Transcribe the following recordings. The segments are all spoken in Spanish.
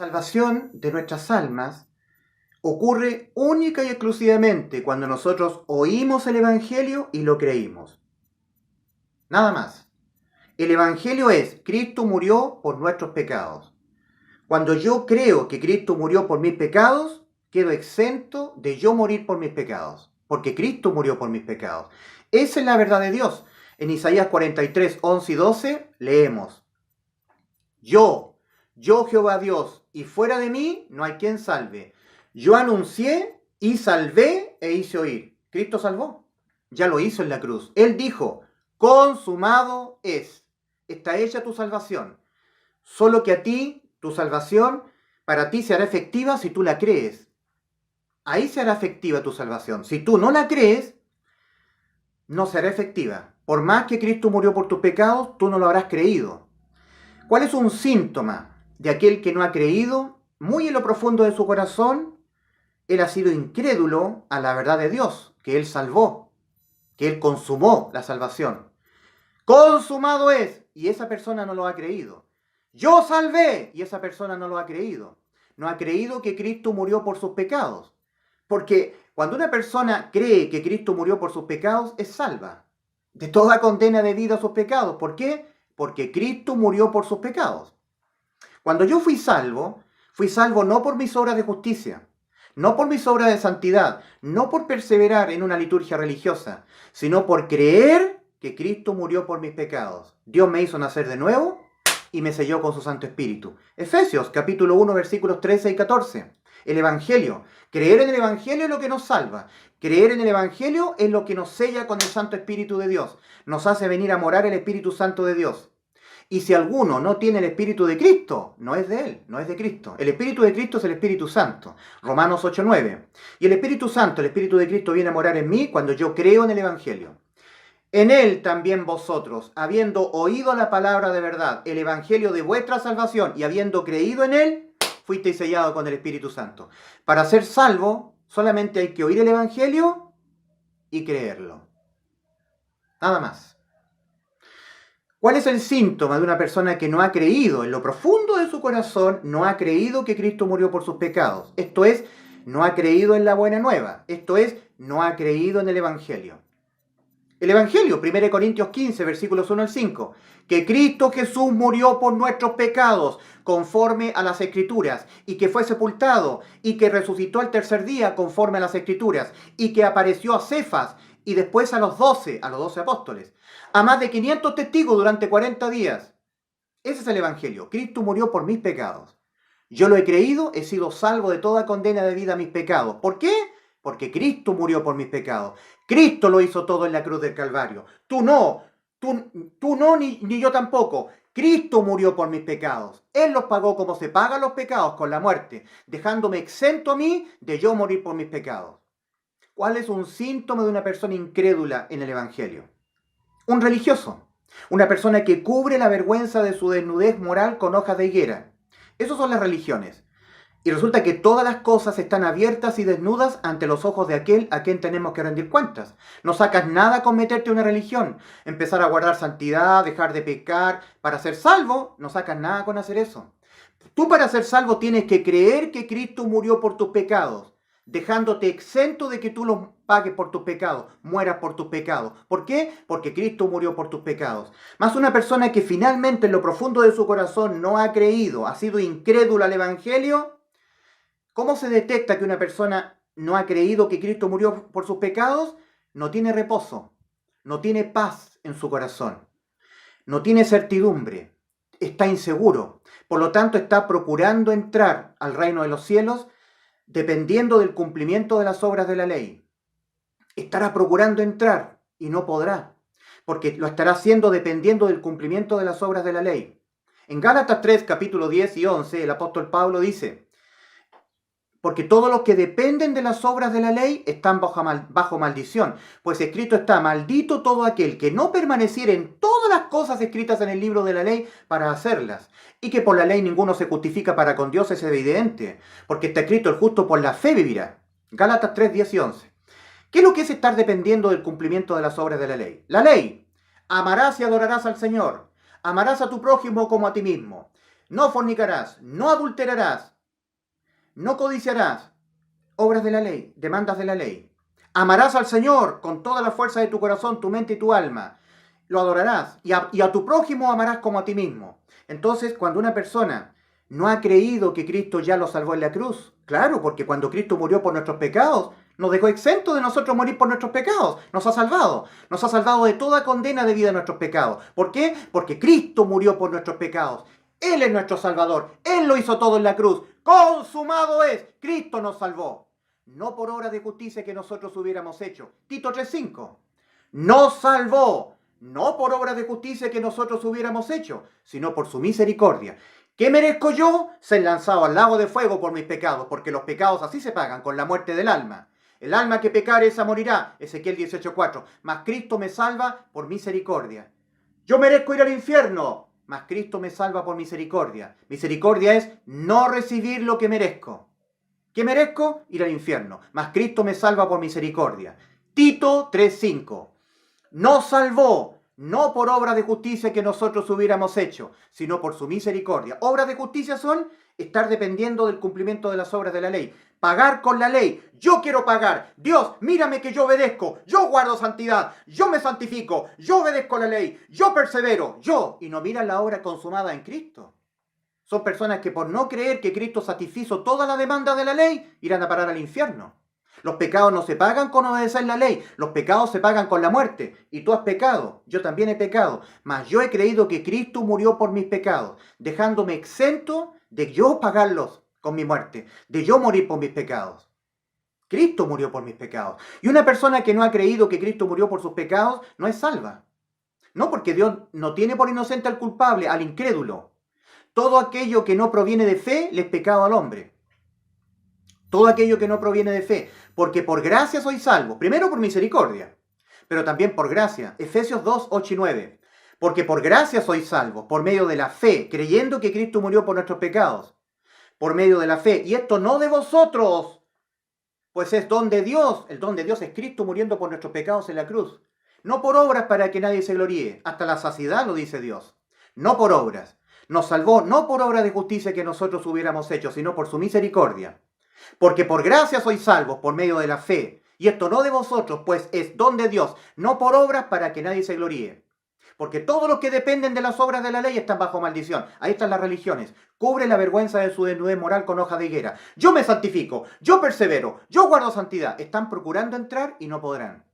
Salvación de nuestras almas ocurre única y exclusivamente cuando nosotros oímos el Evangelio y lo creímos. Nada más. El Evangelio es: Cristo murió por nuestros pecados. Cuando yo creo que Cristo murió por mis pecados, quedo exento de yo morir por mis pecados, porque Cristo murió por mis pecados. Esa es la verdad de Dios. En Isaías 43, 11 y 12 leemos: Yo Jehová Dios, y fuera de mí no hay quien salve. Yo anuncié y salvé e hice oír. Cristo salvó. Ya lo hizo en la cruz. Él dijo: consumado es. Está hecha tu salvación. Solo que a ti, tu salvación, para ti se hará efectiva si tú la crees. Ahí se hará efectiva tu salvación. Si tú no la crees, no será efectiva. Por más que Cristo murió por tus pecados, tú no lo habrás creído. ¿Cuál es un síntoma de aquel que no ha creído? Muy en lo profundo de su corazón, él ha sido incrédulo a la verdad de Dios, que él salvó, que él consumó la salvación. Consumado es, y esa persona no lo ha creído. Yo salvé, y esa persona no lo ha creído. No ha creído que Cristo murió por sus pecados. Porque cuando una persona cree que Cristo murió por sus pecados, es salva de toda condena debida a sus pecados. ¿Por qué? Porque Cristo murió por sus pecados. Cuando yo fui salvo no por mis obras de justicia, no por mis obras de santidad, no por perseverar en una liturgia religiosa, sino por creer que Cristo murió por mis pecados. Dios me hizo nacer de nuevo y me selló con su Santo Espíritu. Efesios capítulo 1 versículos 13 y 14. El Evangelio. Creer en el Evangelio es lo que nos salva. Creer en el Evangelio es lo que nos sella con el Santo Espíritu de Dios. Nos hace venir a morar el Espíritu Santo de Dios. Y si alguno no tiene el Espíritu de Cristo, no es de él, no es de Cristo. El Espíritu de Cristo es el Espíritu Santo. Romanos 8:9. Y el Espíritu Santo, el Espíritu de Cristo, viene a morar en mí cuando yo creo en el Evangelio. En él también vosotros, habiendo oído la palabra de verdad, el Evangelio de vuestra salvación, y habiendo creído en él, fuisteis sellados con el Espíritu Santo. Para ser salvo, solamente hay que oír el Evangelio y creerlo. Nada más. ¿Cuál es el síntoma de una persona que no ha creído? En lo profundo de su corazón, no ha creído que Cristo murió por sus pecados. Esto es, no ha creído en la buena nueva. Esto es, no ha creído en el Evangelio. El Evangelio, 1 Corintios 15, versículos 1 al 5. Que Cristo Jesús murió por nuestros pecados, conforme a las Escrituras, y que fue sepultado, y que resucitó al tercer día, conforme a las Escrituras, y que apareció a Cefas, y después a los 12 apóstoles, a más de 500 testigos durante 40 días. Ese es el Evangelio. Cristo murió por mis pecados. Yo lo he creído, he sido salvo de toda condena debida a mis pecados. ¿Por qué? Porque Cristo murió por mis pecados. Cristo lo hizo todo en la cruz del Calvario. Tú no, ni yo tampoco. Cristo murió por mis pecados. Él los pagó como se pagan los pecados, con la muerte, dejándome exento a mí de yo morir por mis pecados. ¿Cuál es un síntoma de una persona incrédula en el Evangelio? Un religioso, una persona que cubre la vergüenza de su desnudez moral con hojas de higuera. Esas son las religiones. Y resulta que todas las cosas están abiertas y desnudas ante los ojos de aquel a quien tenemos que rendir cuentas. No sacas nada con meterte en una religión. Empezar a guardar santidad, dejar de pecar. Para ser salvo, no sacas nada con hacer eso. Tú, para ser salvo, tienes que creer que Cristo murió por tus pecados, dejándote exento de que tú los pagues por tus pecados, mueras por tus pecados. ¿Por qué? Porque Cristo murió por tus pecados. Más una persona que finalmente en lo profundo de su corazón no ha creído, ha sido incrédula al Evangelio. ¿Cómo se detecta que una persona no ha creído que Cristo murió por sus pecados? No tiene reposo, no tiene paz en su corazón, no tiene certidumbre, está inseguro. Por lo tanto, está procurando entrar al reino de los cielos dependiendo del cumplimiento de las obras de la ley. Estará procurando entrar y no podrá, porque lo estará haciendo dependiendo del cumplimiento de las obras de la ley. En Gálatas 3, capítulo 10 y 11, el apóstol Pablo dice: porque todos los que dependen de las obras de la ley están bajo maldición. Pues escrito está: maldito todo aquel que no permaneciere en todas las cosas escritas en el libro de la ley para hacerlas. Y que por la ley ninguno se justifica para con Dios es evidente. Porque está escrito: el justo por la fe vivirá. Gálatas 3, 10 y 11. ¿Qué es lo que es estar dependiendo del cumplimiento de las obras de la ley? La ley: amarás y adorarás al Señor. Amarás a tu prójimo como a ti mismo. no fornicarás, no adulterarás, no codiciarás, obras de la ley, demandas de la ley. Amarás al Señor con toda la fuerza de tu corazón, tu mente y tu alma. Lo adorarás y a tu prójimo amarás como a ti mismo. Entonces, cuando una persona no ha creído que Cristo ya lo salvó en la cruz, claro, porque cuando Cristo murió por nuestros pecados, nos dejó exento de nosotros morir por nuestros pecados. Nos ha salvado de toda condena debido a nuestros pecados. ¿Por qué? Porque Cristo murió por nuestros pecados. Él es nuestro Salvador. Él lo hizo todo en la cruz. Consumado es. Cristo nos salvó. No por obra de justicia que nosotros hubiéramos hecho. Tito 3:5. Nos salvó. No por obra de justicia que nosotros hubiéramos hecho, sino por su misericordia. ¿Qué merezco yo? Ser lanzado al lago de fuego por mis pecados, porque los pecados así se pagan, con la muerte del alma. El alma que pecare, esa morirá. Ezequiel 18:4. Mas Cristo me salva por misericordia. Yo merezco ir al infierno, mas Cristo me salva por misericordia. Misericordia es no recibir lo que merezco. ¿Qué merezco? Ir al infierno. Mas Cristo me salva por misericordia. Tito 3:5. Nos salvó, no por obra de justicia que nosotros hubiéramos hecho, sino por su misericordia. Obras de justicia son estar dependiendo del cumplimiento de las obras de la ley. Pagar con la ley. Yo quiero pagar. Dios, mírame que yo obedezco. Yo guardo santidad. Yo me santifico. Yo obedezco la ley. Yo persevero. Yo. Y no miran la obra consumada en Cristo. Son personas que por no creer que Cristo satisfizo toda la demanda de la ley, irán a parar al infierno. Los pecados no se pagan con obedecer la ley. Los pecados se pagan con la muerte. Y tú has pecado. Yo también he pecado. Mas yo he creído que Cristo murió por mis pecados, dejándome exento de yo pagarlos con mi muerte, de yo morir por mis pecados. Cristo murió por mis pecados. Y una persona que no ha creído que Cristo murió por sus pecados no es salva. No, porque Dios no tiene por inocente al culpable, al incrédulo. Todo aquello que no proviene de fe le es pecado al hombre. Todo aquello que no proviene de fe. Porque por gracia soy salvo. Primero por misericordia, pero también por gracia. Efesios 2:8-9. Porque por gracia soy salvo, por medio de la fe, creyendo que Cristo murió por nuestros pecados. Por medio de la fe. Y esto no de vosotros, pues es don de Dios. El don de Dios es Cristo muriendo por nuestros pecados en la cruz. No por obras para que nadie se gloríe. Hasta la saciedad lo dice Dios. No por obras. Nos salvó no por obra de justicia que nosotros hubiéramos hecho, sino por su misericordia. Porque por gracia sois salvos por medio de la fe. Y esto no de vosotros, pues es don de Dios. No por obras para que nadie se gloríe. Porque todos los que dependen de las obras de la ley están bajo maldición. Ahí están las religiones. Cubre la vergüenza de su desnudez moral con hoja de higuera. Yo me santifico, yo persevero, yo guardo santidad. Están procurando entrar y no podrán.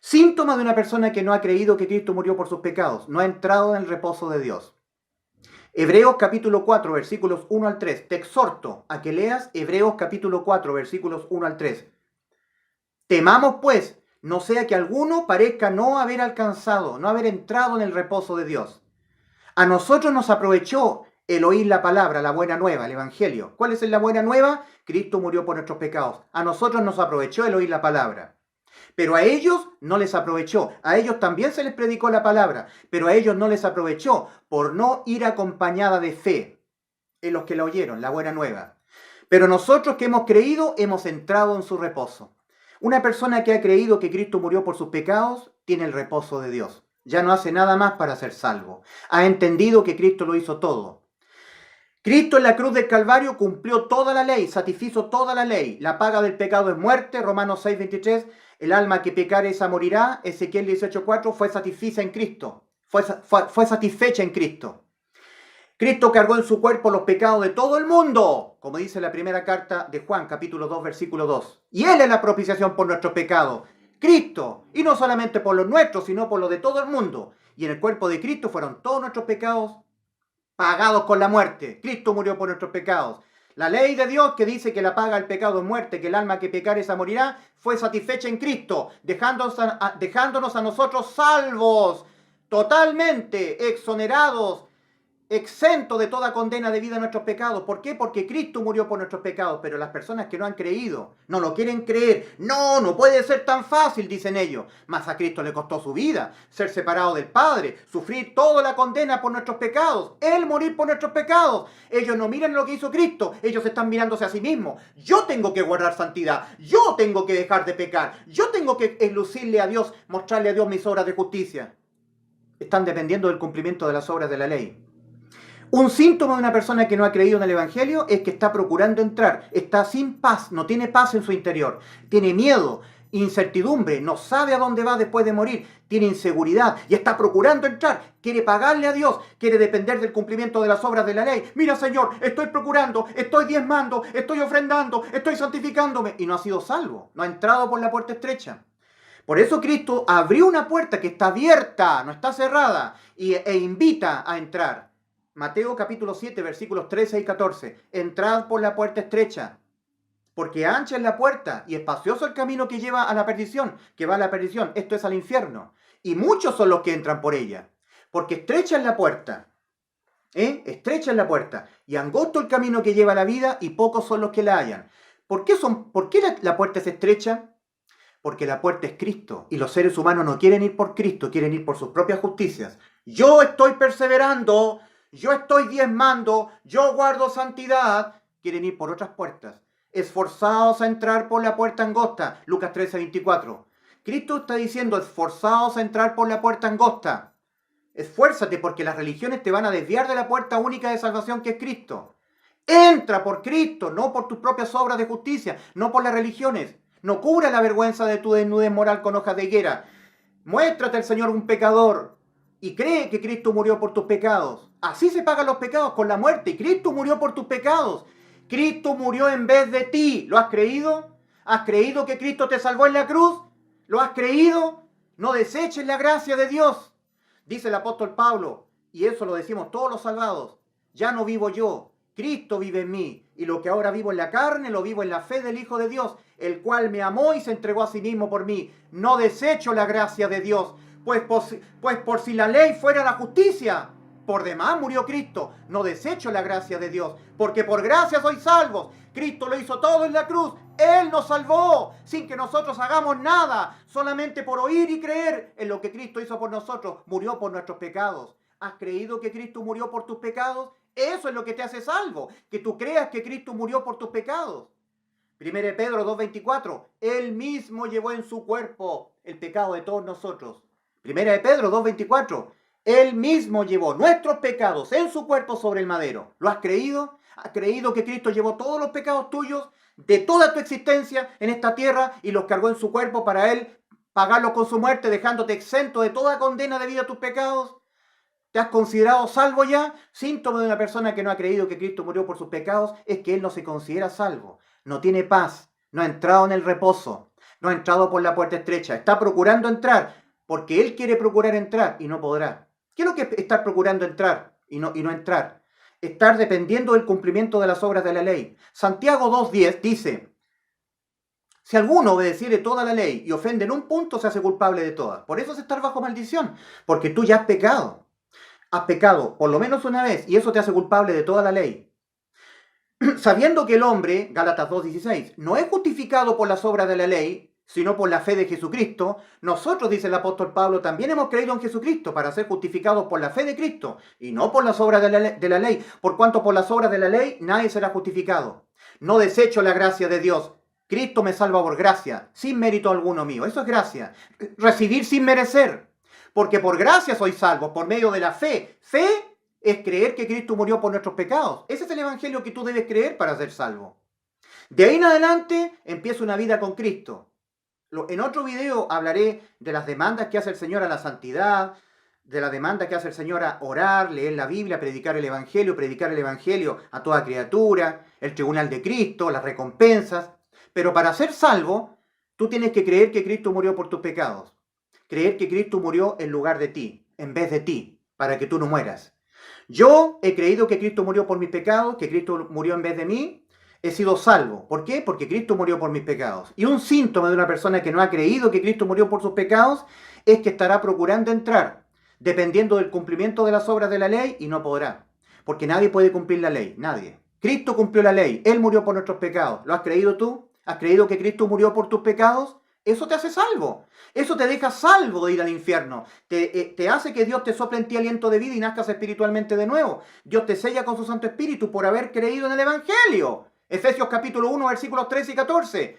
Síntoma de una persona que no ha creído que Cristo murió por sus pecados. No ha entrado en el reposo de Dios. Hebreos capítulo 4, versículos 1 al 3. Te exhorto a que leas Hebreos capítulo 4, versículos 1 al 3. Temamos pues, no sea que alguno parezca no haber alcanzado, no haber entrado en el reposo de Dios. A nosotros nos aprovechó el oír la palabra, la buena nueva, el evangelio. ¿Cuál es la buena nueva? Cristo murió por nuestros pecados. A nosotros nos aprovechó el oír la palabra. Pero a ellos no les aprovechó. A ellos también se les predicó la palabra, pero a ellos no les aprovechó por no ir acompañada de fe en los que la oyeron, la buena nueva. Pero nosotros que hemos creído, hemos entrado en su reposo. Una persona que ha creído que Cristo murió por sus pecados, tiene el reposo de Dios. Ya no hace nada más para ser salvo. Ha entendido que Cristo lo hizo todo. Cristo en la cruz del Calvario cumplió toda la ley, satisfizo toda la ley. La paga del pecado es muerte, Romanos 6:23. El alma que pecare esa morirá, Ezequiel 18:4. Fue satisfecha en Cristo. Fue satisfecha en Cristo. Cristo cargó en su cuerpo los pecados de todo el mundo, como dice la primera carta de Juan, capítulo 2, versículo 2. Y Él es la propiciación por nuestros pecados. Cristo, y no solamente por los nuestros, sino por los de todo el mundo. Y en el cuerpo de Cristo fueron todos nuestros pecados pagados con la muerte. Cristo murió por nuestros pecados. La ley de Dios que dice que la paga el pecado es muerte, que el alma que pecare esa morirá, fue satisfecha en Cristo, dejándonos a nosotros salvos, totalmente exonerados, exento de toda condena debida a nuestros pecados. ¿Por qué? Porque Cristo murió por nuestros pecados, pero las personas que no han creído, no lo quieren creer. No puede ser tan fácil, dicen ellos. Mas a Cristo le costó su vida, ser separado del Padre, sufrir toda la condena por nuestros pecados, Él morir por nuestros pecados. Ellos no miran lo que hizo Cristo, ellos están mirándose a sí mismos. Yo tengo que guardar santidad, yo tengo que dejar de pecar, yo tengo que lucirle a Dios, mostrarle a Dios mis obras de justicia. Están dependiendo del cumplimiento de las obras de la ley. Un síntoma de una persona que no ha creído en el Evangelio es que está procurando entrar, está sin paz, no tiene paz en su interior, tiene miedo, incertidumbre, no sabe a dónde va después de morir, tiene inseguridad y está procurando entrar, quiere pagarle a Dios, quiere depender del cumplimiento de las obras de la ley. Mira, Señor, estoy procurando, estoy diezmando, estoy ofrendando, estoy santificándome, y no ha sido salvo, no ha entrado por la puerta estrecha. Por eso Cristo abrió una puerta que está abierta, no está cerrada, e invita a entrar. Mateo capítulo 7, versículos 13 y 14. Entrad por la puerta estrecha, porque ancha es la puerta y espacioso el camino que lleva a la perdición, que va a la perdición, esto es al infierno. Y muchos son los que entran por ella, porque estrecha es la puerta, estrecha es la puerta, y angosto el camino que lleva a la vida, y pocos son los que la hallan. ¿Por qué la puerta es estrecha? Porque la puerta es Cristo, y los seres humanos no quieren ir por Cristo, quieren ir por sus propias justicias. Yo estoy perseverando, yo estoy diezmando, yo guardo santidad, quieren ir por otras puertas. Esforzaos a entrar por la puerta angosta, Lucas 13, 24. Cristo está diciendo, esforzaos a entrar por la puerta angosta. Esfuérzate porque las religiones te van a desviar de la puerta única de salvación que es Cristo. Entra por Cristo, no por tus propias obras de justicia, no por las religiones. No cubra la vergüenza de tu desnudez moral con hojas de higuera. Muéstrate al Señor un pecador y cree que Cristo murió por tus pecados. Así se pagan los pecados, con la muerte. Y Cristo murió por tus pecados. Cristo murió en vez de ti. ¿Lo has creído? ¿Has creído que Cristo te salvó en la cruz? ¿Lo has creído? No deseches la gracia de Dios. Dice el apóstol Pablo, y eso lo decimos todos los salvados. Ya no vivo yo, Cristo vive en mí. Y lo que ahora vivo en la carne, lo vivo en la fe del Hijo de Dios, el cual me amó y se entregó a sí mismo por mí. No desecho la gracia de Dios, pues por si la ley fuera la justicia, por demás murió Cristo. No desecho la gracia de Dios, porque por gracia sois salvos. Cristo lo hizo todo en la cruz. Él nos salvó, sin que nosotros hagamos nada, solamente por oír y creer en lo que Cristo hizo por nosotros. Murió por nuestros pecados. ¿Has creído que Cristo murió por tus pecados? Eso es lo que te hace salvo, que tú creas que Cristo murió por tus pecados. 1 Pedro 2:24, Él mismo llevó en su cuerpo el pecado de todos nosotros. 1 Pedro 2:24, Él mismo llevó nuestros pecados en su cuerpo sobre el madero. ¿Lo has creído? ¿Has creído que Cristo llevó todos los pecados tuyos de toda tu existencia en esta tierra y los cargó en su cuerpo para Él pagarlos con su muerte, dejándote exento de toda condena debido a tus pecados? ¿Te has considerado salvo ya? Síntoma de una persona que no ha creído que Cristo murió por sus pecados es que él no se considera salvo, no tiene paz, no ha entrado en el reposo, no ha entrado por la puerta estrecha, está procurando entrar porque él quiere procurar entrar y no podrá. ¿Qué es lo que es estar procurando entrar y no entrar? Estar dependiendo del cumplimiento de las obras de la ley. Santiago 2:10 dice, si alguno obedeciere toda la ley y ofende en un punto, se hace culpable de todas. Por eso es estar bajo maldición, porque tú ya has pecado. Has pecado por lo menos una vez y eso te hace culpable de toda la ley. Sabiendo que el hombre, Gálatas 2:16, no es justificado por las obras de la ley, sino por la fe de Jesucristo, nosotros, dice el apóstol Pablo, también hemos creído en Jesucristo para ser justificados por la fe de Cristo y no por las obras de la ley, por cuanto por las obras de la ley nadie será justificado. No desecho la gracia de Dios. Cristo me salva por gracia, sin mérito alguno mío. Eso es gracia. Recibir sin merecer. Porque por gracia sois salvos, por medio de la fe. Fe es creer que Cristo murió por nuestros pecados. Ese es el evangelio que tú debes creer para ser salvo. De ahí en adelante empieza una vida con Cristo. En otro video hablaré de las demandas que hace el Señor a la santidad, de la demanda que hace el Señor a orar, leer la Biblia, predicar el Evangelio a toda criatura, el tribunal de Cristo, las recompensas. Pero para ser salvo, tú tienes que creer que Cristo murió por tus pecados. Creer que Cristo murió en lugar de ti, en vez de ti, para que tú no mueras. Yo he creído que Cristo murió por mis pecados, que Cristo murió en vez de mí. He sido salvo. ¿Por qué? Porque Cristo murió por mis pecados. Y un síntoma de una persona que no ha creído que Cristo murió por sus pecados es que estará procurando entrar, dependiendo del cumplimiento de las obras de la ley, y no podrá. Porque nadie puede cumplir la ley, nadie. Cristo cumplió la ley, Él murió por nuestros pecados. ¿Lo has creído tú? ¿Has creído que Cristo murió por tus pecados? Eso te hace salvo. Eso te deja salvo de ir al infierno. Te hace que Dios te sople en ti aliento de vida y nazcas espiritualmente de nuevo. Dios te sella con su Santo Espíritu por haber creído en el Evangelio. Efesios capítulo 1, versículos 13 y 14.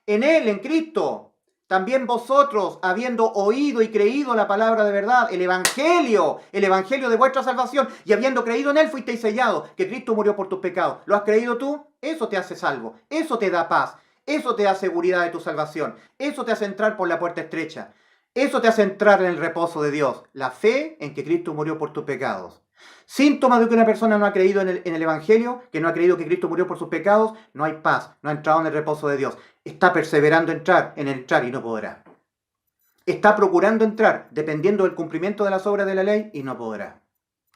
En Él, en Cristo, también vosotros, habiendo oído y creído la palabra de verdad, el evangelio de vuestra salvación, y habiendo creído en él, fuisteis sellados, que Cristo murió por tus pecados. ¿Lo has creído tú? Eso te hace salvo, eso te da paz, eso te da seguridad de tu salvación, eso te hace entrar por la puerta estrecha, eso te hace entrar en el reposo de Dios, la fe en que Cristo murió por tus pecados. Síntoma de que una persona no ha creído en el Evangelio, que no ha creído que Cristo murió por sus pecados, no hay paz, no ha entrado en el reposo de Dios. Está perseverando en entrar y no podrá. Está procurando entrar, dependiendo del cumplimiento de las obras de la ley, y no podrá.